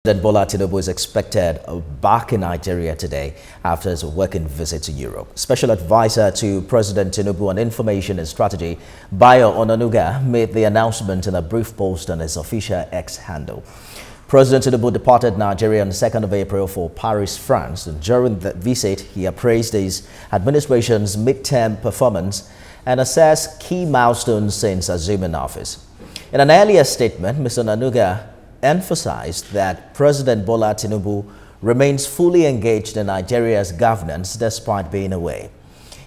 President Bola Tinubu is expected back in Nigeria today after his working visit to Europe. Special advisor to President Tinubu on Information and Strategy, Bayo Onanuga, made the announcement in a brief post on his official X handle. President Tinubu departed Nigeria on the 2nd of April for Paris, France. And during the visit, he appraised his administration's midterm performance and assessed key milestones since assuming office. In an earlier statement, Mr. Onanuga emphasized that President Bola Tinubu remains fully engaged in Nigeria's governance despite being away.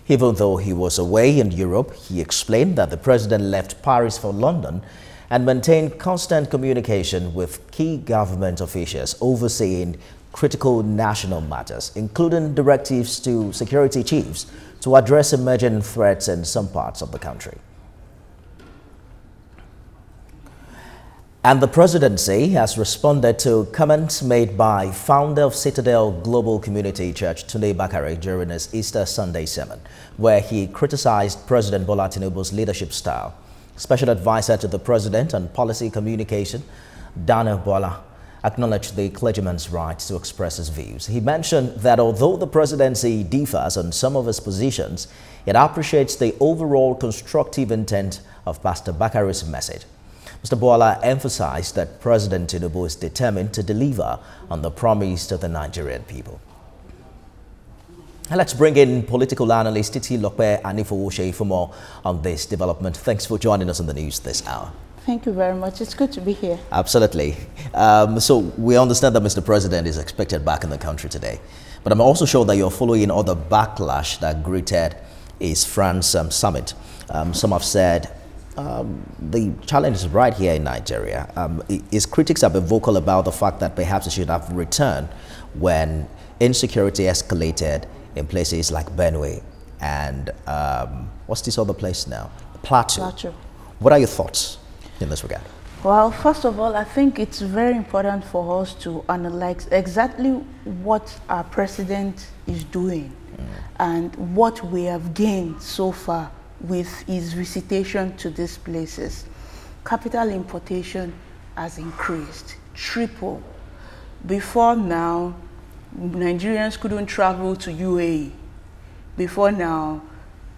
Even though he was away in Europe, he explained that the president left Paris for London and maintained constant communication with key government officials overseeing critical national matters, including directives to security chiefs to address emerging threats in some parts of the country. And the presidency has responded to comments made by founder of Citadel Global Community Church, Tunde Bakare, during his Easter Sunday sermon, where he criticized President Bola Tinubu's leadership style. Special advisor to the president on policy communication, Daniel Bola, acknowledged the clergyman's right to express his views. He mentioned that although the presidency differs on some of its positions, it appreciates the overall constructive intent of Pastor Bakare's message. Mr. Bola emphasized that President Tinubu is determined to deliver on the promise to the Nigerian people. And let's bring in political analyst Titilope Anifowose for more on this development. Thanks for joining us on the news this hour. Thank you very much. It's good to be here. Absolutely. So we understand that Mr. President is expected back in the country today. But I'm also sure that you're following all the backlash that greeted his France summit. Some have said the challenge is right here in Nigeria. His critics have been vocal about the fact that perhaps he should have returned when insecurity escalated in places like Benue and what's this other place now? Plateau. What are your thoughts in this regard? Well, first of all, I think it's very important for us to analyze exactly what our president is doing and what we have gained so far with his visitation to these places. Capital importation has increased, triple. Before now, Nigerians couldn't travel to UAE. Before now,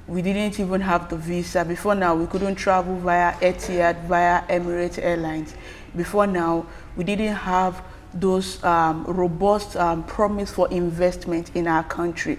we didn't even have the visa. Before now, we couldn't travel via Etihad, via Emirates Airlines. Before now, we didn't have those robust promise for investment in our country.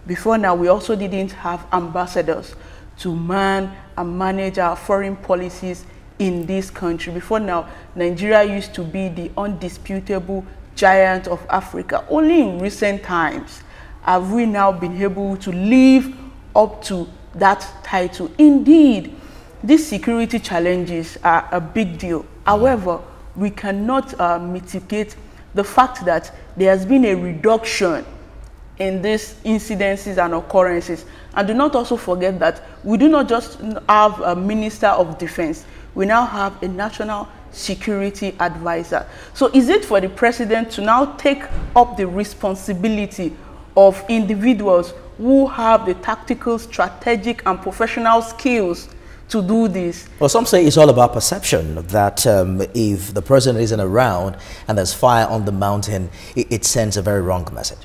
Before now, we also didn't have ambassadors to man and manage our foreign policies in this country. Before now, Nigeria used to be the undisputable giant of Africa. Only in recent times have we now been able to live up to that title. Indeed, these security challenges are a big deal. However, we cannot mitigate the fact that there has been a reduction in these incidences and occurrences. And do not also forget that we do not just have a Minister of Defense, we now have a National Security Advisor. So is it for the president to now take up the responsibility of individuals who have the tactical, strategic, and professional skills to do this? Well, some say it's all about perception, that if the president isn't around and there's fire on the mountain, it sends a very wrong message.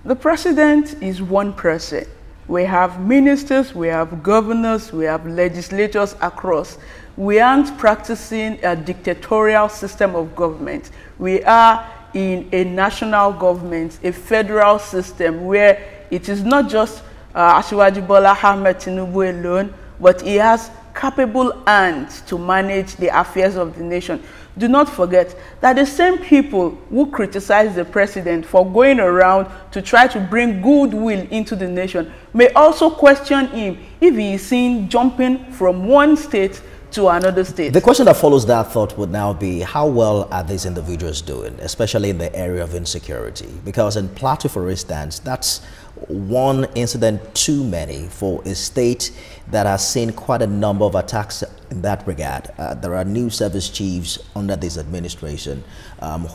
The president is one person. We have ministers, we have governors, we have legislators across. We aren't practicing a dictatorial system of government. We are in a national government, a federal system where it is not just Asiwaju Bola Ahmed Tinubu alone, but he has capable hands to manage the affairs of the nation. Do not forget that the same people who criticize the president for going around to try to bring goodwill into the nation may also question him if he is seen jumping from one state to another state. The question that follows that thought would now be, how well are these individuals doing, especially in the area of insecurity? Because in Plateau, for instance, that's one incident too many for a state that has seen quite a number of attacks in that regard. There are new service chiefs under this administration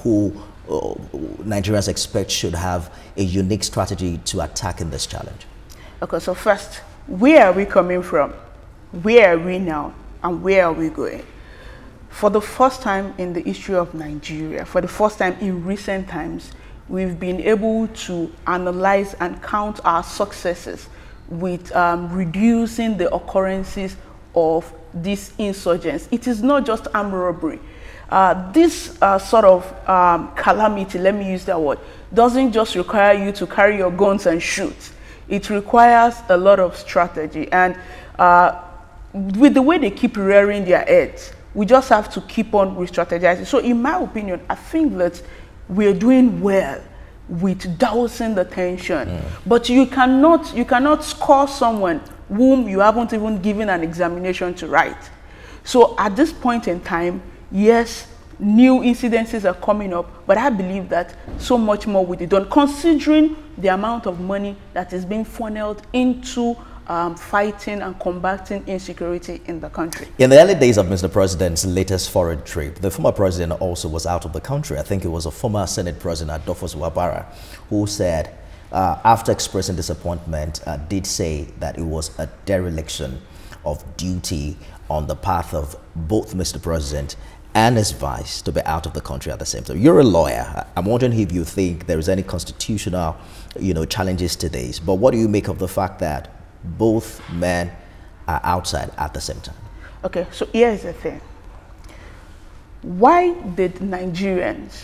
who Nigerians expect should have a unique strategy to attacking this challenge. Okay, so first, where are we coming from? Where are we now? And where are we going? for the first time in the history of Nigeria, for the first time in recent times, we've been able to analyze and count our successes with reducing the occurrences of these insurgents. It is not just armed robbery. This sort of calamity, let me use that word, doesn't just require you to carry your guns and shoot. It requires a lot of strategy. And with the way they keep rearing their heads, we just have to keep on re-strategizing. So in my opinion, I think that we're doing well with dousing the tension. But you cannot score someone whom you haven't even given an examination to write. So at this point in time, yes, new incidences are coming up, but I believe that so much more will be done, considering the amount of money that is being funneled into fighting and combating insecurity in the country. In the early days of Mr. President's latest foreign trip, the former president also was out of the country. I think it was a former Senate President, Adolphus Wabara, who said, after expressing disappointment, did say that it was a dereliction of duty on the part of both Mr. President and his vice to be out of the country at the same time. You're a lawyer. I'm wondering if you think there is any constitutional, challenges to this. But what do you make of the fact that both men are outside at the same time? Okay, so here's the thing. Why did Nigerians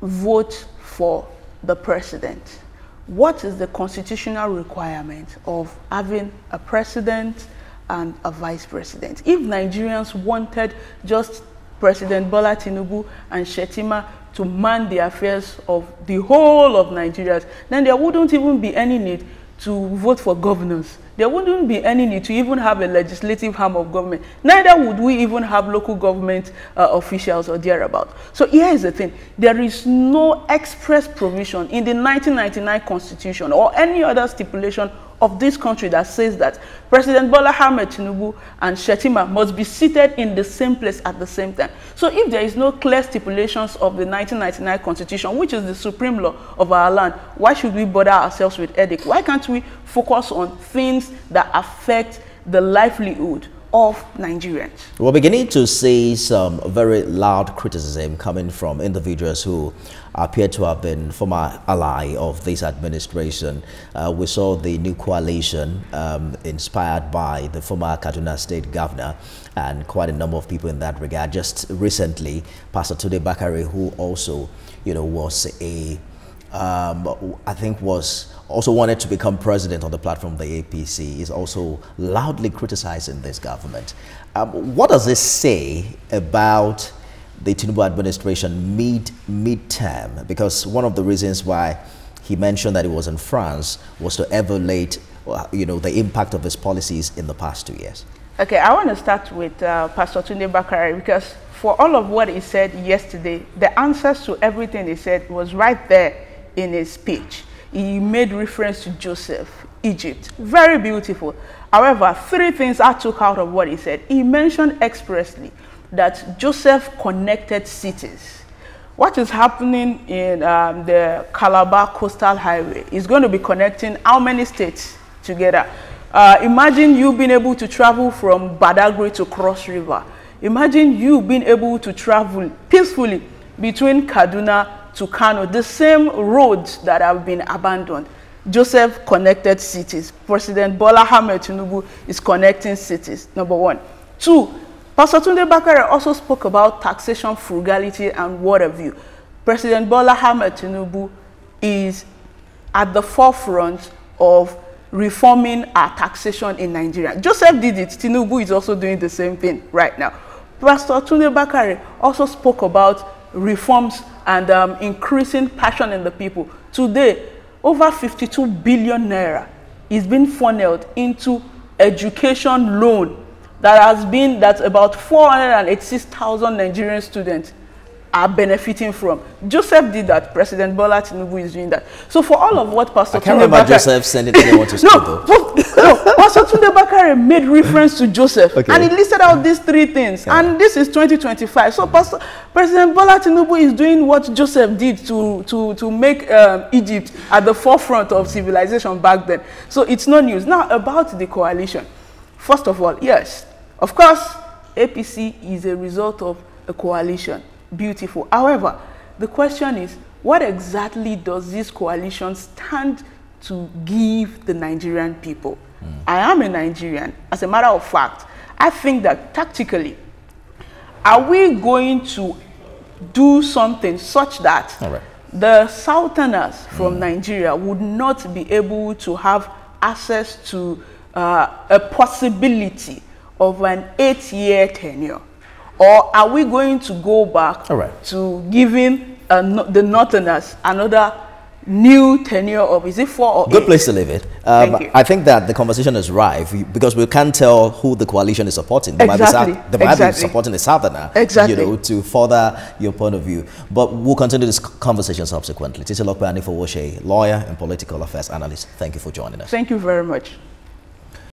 vote for the president? What is the constitutional requirement of having a president and a vice president? If Nigerians wanted just President Bola Tinubu and Shetima to man the affairs of the whole of Nigeria, then there wouldn't even be any need to vote for governors. There wouldn't be any need to even have a legislative arm of government. Neither would we even have local government officials or thereabout. So here is the thing. There is no express provision in the 1999 Constitution or any other stipulation of this country that says that President Bola Ahmed Tinubu and Shetima must be seated in the same place at the same time. So if there is no clear stipulations of the 1999 Constitution, which is the supreme law of our land, why should we bother ourselves with headache? Why can't we focus on things that affect the livelihood of Nigerians? We're beginning to see some very loud criticism coming from individuals who appear to have been former ally of this administration. We saw the new coalition inspired by the former Kaduna State Governor and quite a number of people in that regard. Just recently, Pastor Tunde Bakare, who also, was I think was also wanted to become president on the platform of the APC, is also loudly criticizing this government. What does this say about the Tinubu administration mid-term? Because one of the reasons why he mentioned that he was in France was to evaluate, the impact of his policies in the past 2 years. Okay, I want to start with Pastor Tunde Bakare, because for all of what he said yesterday, the answers to everything he said was right there in his speech. He made reference to Joseph, Egypt. Very beautiful. However, 3 things I took out of what he said. He mentioned expressly that Joseph connected cities. What is happening in the Calabar Coastal Highway is going to be connecting how many states together? Imagine you being able to travel from Badagry to Cross River. Imagine you being able to travel peacefully between Kaduna to Kano, the same roads that have been abandoned. Joseph connected cities. President Bola Ahmed Tinubu is connecting cities, number 1. 2, Pastor Tunde Bakare also spoke about taxation frugality and what have you. President Bola Ahmed Tinubu is at the forefront of reforming our taxation in Nigeria. Joseph did it. Tinubu is also doing the same thing right now. Pastor Tunde Bakare also spoke about reforms and increasing passion in the people. Today, over 52 billion naira is being funneled into education loan that's about 486,000 Nigerian students are benefiting from. Joseph did that. President Bola Tinubu is doing that. So for all of what Pastor Tunde Bakare... I can't remember Joseph sending anyone to school, though. No, Pastor Tunde Bakare made reference to Joseph, and he listed out these 3 things. Yeah. And this is 2025. So President Bola Tinubu is doing what Joseph did to make Egypt at the forefront of civilization back then. So it's no news. Now, about the coalition. First of all, yes, of course, APC is a result of a coalition. Beautiful. However, the question is, what exactly does this coalition stand to give the Nigerian people? I am a Nigerian. As a matter of fact, I think that tactically, are we going to do something such that the Southerners from Nigeria would not be able to have access to a possibility of an 8-year tenure? Or are we going to go back to giving the Northerners another new tenure of, is it 4 or 8? Good place to leave it. I think that the conversation is rife because we can't tell who the coalition is supporting. They might be supporting the Southerner, to further your point of view. But we'll continue this conversation subsequently. Titilope Anifowose, lawyer and political affairs analyst, thank you for joining us. Thank you very much.